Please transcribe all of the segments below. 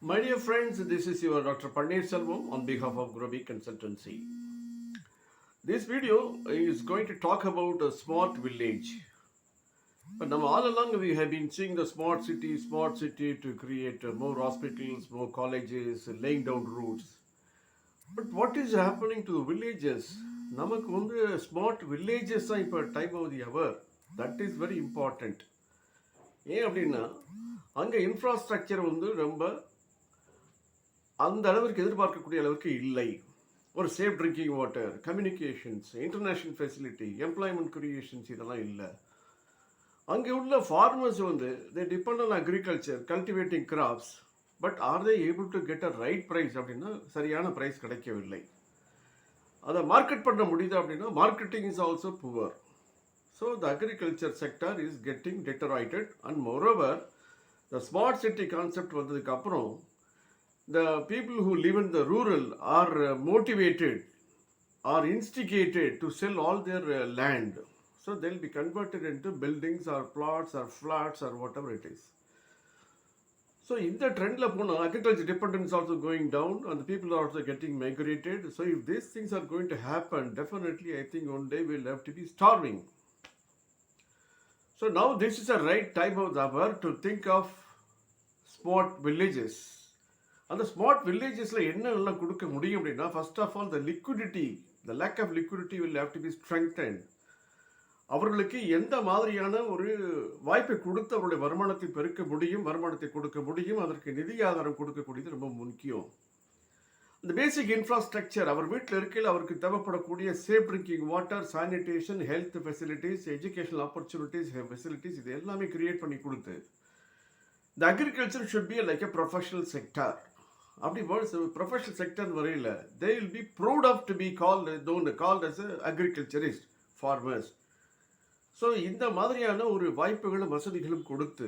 My dear friends, this is your Dr. Pannir Selvam on behalf of growbigconsultancy. This video is going to talk about a smart village. But now all along we have been seeing the smart city to create more hospitals, more colleges, laying down roads. But what is happening to the villages? நமக்கு வந்து smart villages தான் இப்போ time of the hour. That is very important. ஏன் அப்படின்னா அங்கே infrastructure வந்து ரொம்ப அந்த அளவிற்கு எதிர்பார்க்கக்கூடிய அளவுக்கு இல்லை. ஒரு safe drinking water, communications, international facility, employment creations இதெல்லாம் இல்லை. அங்கே உள்ள ஃபார்மர்ஸ் வந்து they depend on agriculture, cultivating crops. But are they able to get a right price அப்படின்னா சரியான ப்ரைஸ் கிடைக்கவில்லை. அதை மார்க்கெட் பண்ண முடியுது அப்படின்னா marketing is also poor. So the agriculture sector is getting deteriorated. And moreover the smart city concept வந்ததுக்கு அப்புறம் the people who live in the rural are motivated or instigated to sell all their land. So they'll be converted into buildings or plots or flats or whatever it is. So in the trend la pona agriculture dependence also going down and the people are also getting migrated. So if these things are going to happen, definitely I think one day we'll have to be starving. So now this is a right time of the hour to think of smart villages. அந்த smart வில்லேஜஸில் என்னெல்லாம் கொடுக்க முடியும் அப்படின்னா, first of all the lack of liquidity will have to be strengthened. அவர்களுக்கு எந்த மாதிரியான ஒரு வாய்ப்பை கொடுத்து அவருடைய வருமானத்தை பெருக்க முடியும், வருமானத்தை கொடுக்க முடியும், அதற்கு நிதி ஆதாரம் கொடுக்கக்கூடியது ரொம்ப முக்கியம். அந்த பேசிக் இன்ஃப்ராஸ்ட்ரக்சர் அவர் வீட்டில் இருக்கையில் அவருக்கு தேவைப்படக்கூடிய safe drinking water, sanitation, health facilities, educational opportunities, facilities இது எல்லாமே கிரியேட் பண்ணி கொடுத்து the agriculture should be like a professional sector. அப்படி ப்ரொஃபஷனல் செக்டர் வரையில் they will be proud of to be called as a agriculturist farmers. So இந்த மாதிரியான ஒரு வாய்ப்புகளும் வசதிகளும் கொடுத்து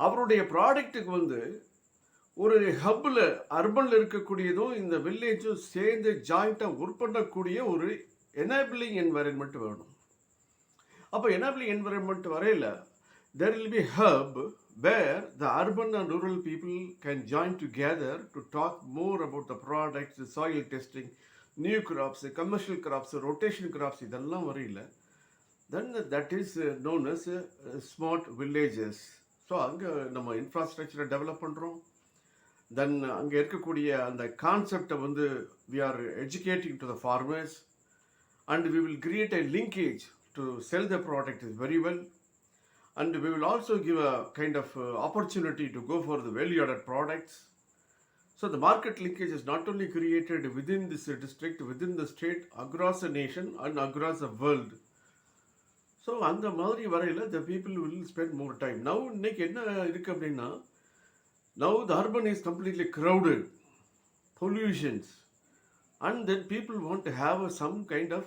அவருடைய ப்ராடக்ட்டுக்கு வந்து ஒரு ஹப்பில் அர்பனில் இருக்கக்கூடியதும் இந்த வில்லேஜும் சேர்ந்து ஜாயிண்ட்டாக ஒர்க் பண்ணக்கூடிய ஒரு எனேபிளிங் என்வைரன்மெண்ட் வேணும். அப்போ எனேபிளிங் என்வைரன்மெண்ட் வரையில் there will be a hub where the urban and rural people can join together to talk more about the products, the soil testing, new crops, commercial crops, rotation crops, இதெல்லாம் வரையில் then that is known as smart villages. So அங்கே நம்ம இன்ஃப்ராஸ்ட்ரக்சரை develop பண்ணுறோம். தென் அங்கே இருக்கக்கூடிய அந்த கான்செப்டை வந்து we are educating to the farmers and we will create a linkage to sell the product very well. And we will also give a kind of opportunity to go for the value-added products. So the market linkage is not only created within this district, within the state, across the nation and across the world. So அந்த மாதிரி வரையில் the people will spend more time. Now இன்னைக்கு என்ன இருக்கு அப்படின்னா, now the urban is completely crowded, pollutions, and then people want to have some kind of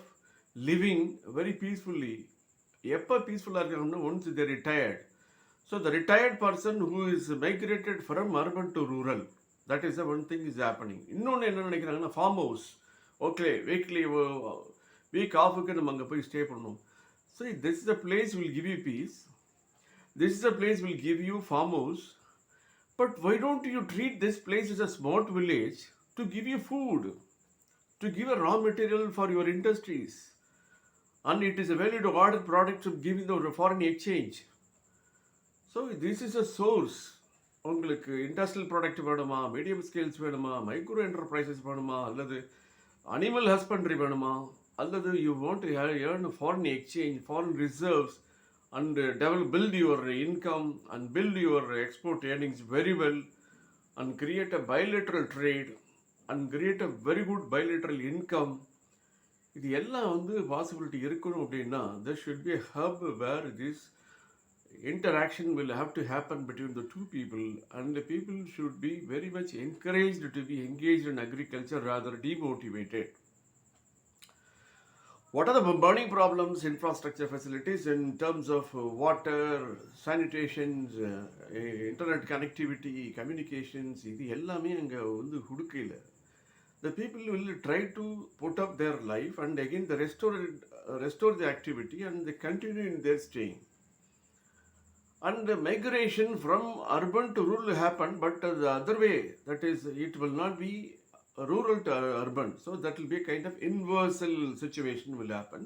living very peacefully. எப்போ பீஸ்ஃபுல்லாக இருக்காங்கன்னா once they retired. So the retired person who is migrated from urban to rural, that is one thing is happening. இன்னொன்று என்ன நினைக்கிறாங்கன்னா, farm house, okay week ஆஃபுக்கு நம்ம அங்கே போய் ஸ்டே பண்ணணும். So this is the place will give you peace, this is the place will give you farm house. But why don't you treat this place is a smart village to give you food, to give a raw material for your industries. And it is a value-added product of giving the foreign exchange. So this is a source. உங்களுக்கு industrial product வேணுமா, medium scales வேணுமா, micro enterprises வேணுமா, அல்லது animal husbandry வேணுமா, அல்லது you want to earn foreign exchange, foreign reserves and build your income and build your export earnings very well and create a bilateral trade and create a very good bilateral income. இது எல்லாம் வந்து possibility இருக்கணும் அப்படின்னா there should be a hub where this interaction will have to happen between the two people, and the people should be very much encouraged to be engaged in agriculture rather demotivated. What are the burning problems? Infrastructure facilities in terms of water, sanitations, internet connectivity, communications, இது எல்லாமே அங்கே வந்து கொடுக்கல. The people will try to put up their life and again they restore the activity and they continue in their staying. And the migration from urban to rural will happen, but the other way, that is, it will not be rural to urban. So that will be a kind of inversal situation will happen.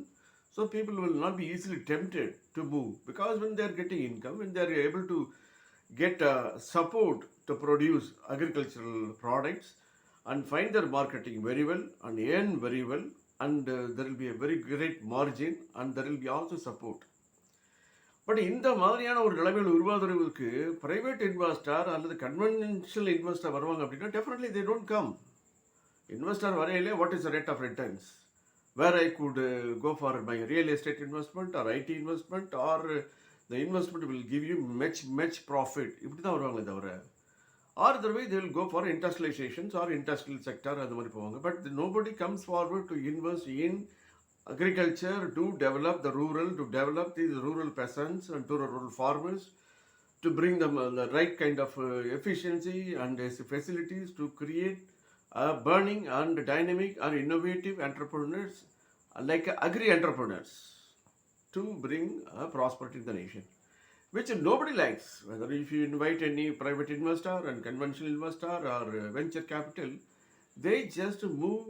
So people will not be easily tempted to move, because when they are getting income, when they are able to get support to produce agricultural products and find their marketing very well and earn very well, and there will be a very great margin and there will be also support. But இந்த மாதிரியான ஒரு நிலைமைகள் உருவாகிறதுக்கு private investor அல்லது conventional investor வருவாங்க அப்படின்னா definitely they don't come. Investor வரையிலே what is the rate of returns, where I could go for my real estate investment or IT investment or the investment will give you much profit, இப்படி தான் வருவாங்களே தவிர. ஆர் தர்வே they will go for industrializations or industrial sector அது மாதிரி போவாங்க. But nobody comes forward to invest in agriculture to develop the rural, to develop these rural peasants and to rural farmers, to bring them the right kind of efficiency and facilities to create burning and dynamic and innovative entrepreneurs like agri-entrepreneurs to bring prosperity in the nation, which nobody likes. Whether if you invite any private investor and conventional investor or venture capital, they just move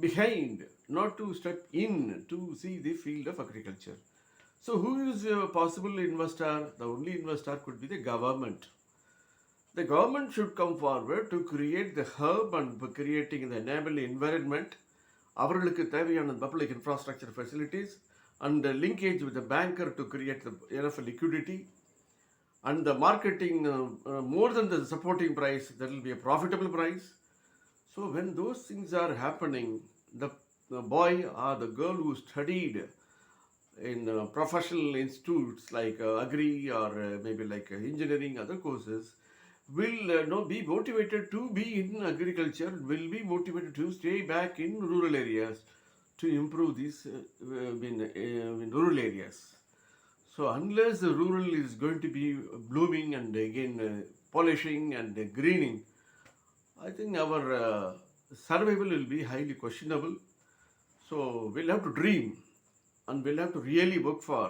behind, not to step in to see the field of agriculture. So who is a possible investor? The only investor could be the government. The government should come forward to create the hub and creating the enabling environment. அவர்களுக்கு தேவையான public infrastructure facilities and the linkage with the banker to create the enough liquidity and the marketing more than the supporting price, that will be a profitable price. So when those things are happening, the boy or the girl who studied in professional institutes like agri or maybe like engineering, other courses, will be motivated to be in agriculture, will be motivated to stay back in rural areas to improve these in rural areas. So unless the rural is going to be blooming and again polishing and greening, I think our survival will be highly questionable. So we'll have to dream and we'll have to really work for.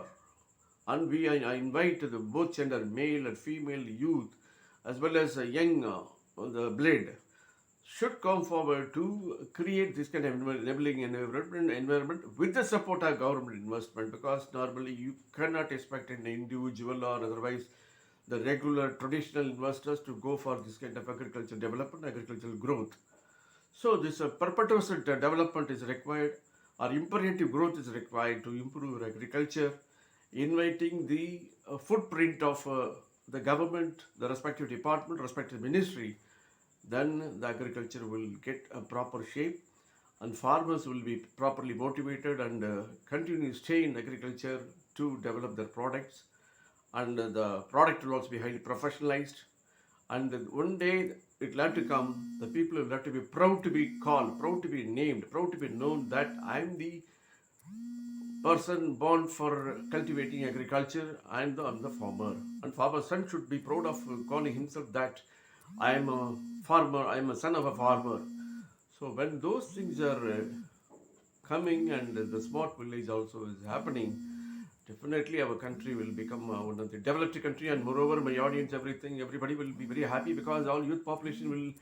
And I invite the both gender, male and female youth, as well as young the blood, should come forward to create this kind of enabling environment with the support of government investment, because normally you cannot expect an individual or otherwise the regular traditional investors to go for this kind of agricultural development, agricultural growth. So this perpetuous development is required, or imperative growth is required to improve agriculture, inviting the footprint of the government, the respective department, respective ministry. Then the agriculture will get a proper shape and farmers will be properly motivated and continue to stay in agriculture to develop their products. And the product will also be highly professionalized, and one day it will have to come, the people will have to be proud to be called, proud to be named, proud to be known that I am the person born for cultivating agriculture, I'm the farmer. And farmer's son should be proud of calling himself that I am a farmer, I am a son of a farmer. So when those things are coming and the smart village also is happening, definitely our country will become one of the developed country, and moreover my audience, everybody will be very happy, because all youth population will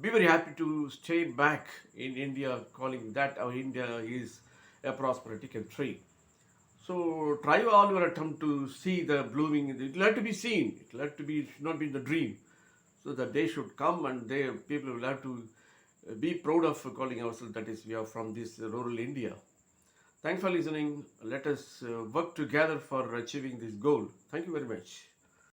be very happy to stay back in India, calling that our India is a prosperity country. So try all your attempt to see the blooming. It will have to be seen. It will have to be, it should not be in the dream. So the day should come and people will have to be proud of calling ourselves that is we are from this rural India. Thanks for listening. Let us work together for achieving this goal. Thank you very much.